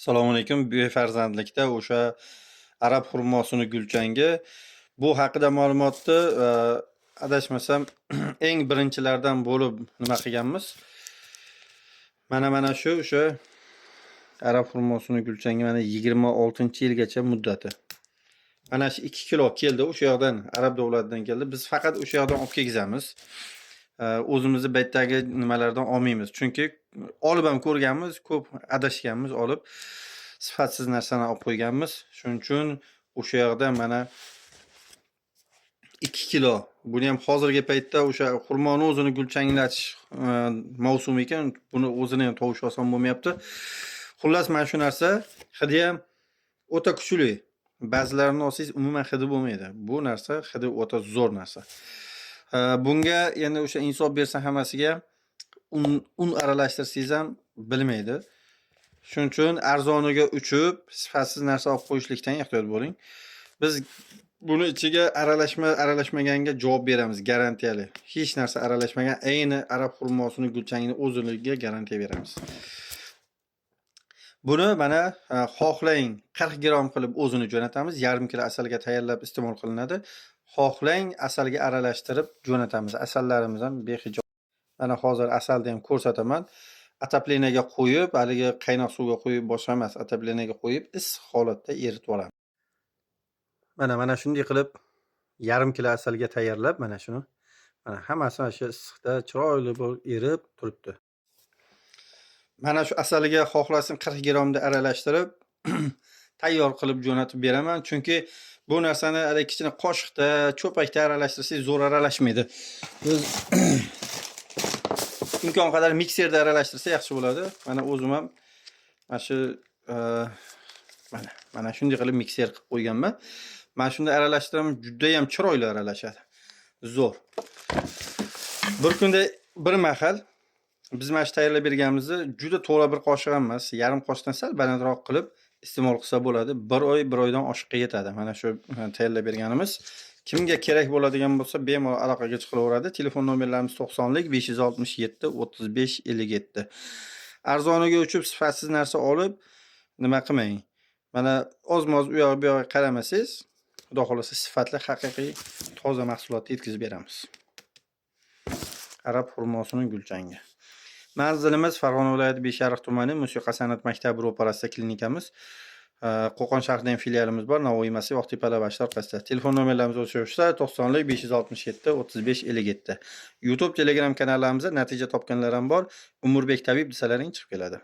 Assalomu alaykum. Befarzandlikda o'sha arab xurmosini gulchangi bu haqida ma'lumotni adashmasam eng birinchilardan bo'lib nima qilganmiz. Mana shu o'sha arab xurmosini gulchangi mana 26-yilgacha muddati. Mana shu 2 kilo keldi, o'sha yoqdan arab davlatidan keldi. Biz faqat o'sha yoqdan olib kelgizamiz. O'zimizni baytdagi nimalardan olmaymiz. Chunki olib ham ko'rganmiz, ko'p adashganmiz olib. Sifatsiz narsani olib qo'yganmiz. Shuning uchun o'sha yoqda mana 2 kilo. Buni ham hozirgi paytda o'sha xurmoni o'zini gulchanglatish mavsumi ekan, buni o'zini ham tovush oson bo'lmayapti. Xullas, mana shu narsa hidi ham o'ta kuchli. Ba'zilarini olsangiz umuman hidi bo'lmaydi. Bu narsa hidi o'ta zo'r narsa. Bunga endi o'sha insof bersa hammasiga un aralashtirsangiz ham bilmaydi. Shuning uchun arzoniga uchib, sifatsiz narsa olib qo'yishlikdan ehtiyot bo'ling. Biz buni ichiga aralashmaganga javob beramiz, garantiyali. Hech narsa aralashmagan, ayni arab xurmosini gulchangini o'ziligiga garantiya beramiz. Buni mana xohlang 40 gram qilib o'zini jo'natamiz, yarim kilo asalga tayyorlab iste'mol qilinadi. Xohlang asalga aralashtirib jo'natamiz. Asallarimiz ham behijob. Mana hozir asalni ham ko'rsataman. Ataplenaga qo'yib, haligi qaynoq suvga qo'yib boshqa emas, ataplenaga qo'yib issiq holatda eritib olamiz. Mana shunday qilib yarim kilo asalga tayyorlab, mana shuni. Mana hammasi mana shu issiqda chiroyli bo'lib erib turibdi. Mana shu asaliga xohlasin 40 gramda aralashtirib tayyor qilib jo'natib beraman. Chunki bu narsani hali kichkina qoshiqda, cho'pakda aralashtirsangiz zo'r aralashmaydi. Biz imkon qadar mikserda aralashtirsa yaxshi bo'ladi. Mana o'zim ham mana shu mana shunday qilib mikser qilib qo'yganman. Mana shunda aralashtiramiz, juda ham chiroyli aralashadi. Zo'r. Bir kunda bir mahal biz mana shu tayyorlab berganimizni juda to'la bir qoshiq emas, yarim qoshiqdan sal balandroq qilib iste'mol qilsa bo'ladi. 1 oydan oshiqqa yetadi. Mana shu tayyorlab berganimiz. Kimga kerak bo'ladigan bo'lsa, bemalol aloqaga chiqaveradi. Telefon nomerlarimiz 90lik 567 35 57. Arzoniga uchib sifatsiz narsa olib nima qilmang. Mana ozmoz u yoq bu yoqqa qaramasangiz, xudo xolasa sifatli, haqiqiy, toza mahsulotni yetkazib beramiz. Arab xurmosining gulchangi. Manzilimiz Farg'ona viloyati Beshariq tumani Musiqa san'at maktabi ro'parasida klinikamiz. Qo'qon shahrida ham filialimiz bor. Navoiy Masiv Oqtepa Lavashlar orqasida. Telefon nomerlarimiz o'sha 90lik 567 35 57. YouTube, Telegram kanallarimizda natija topganlar ham bor. Umurbek tabib desalaring chiqib keladi.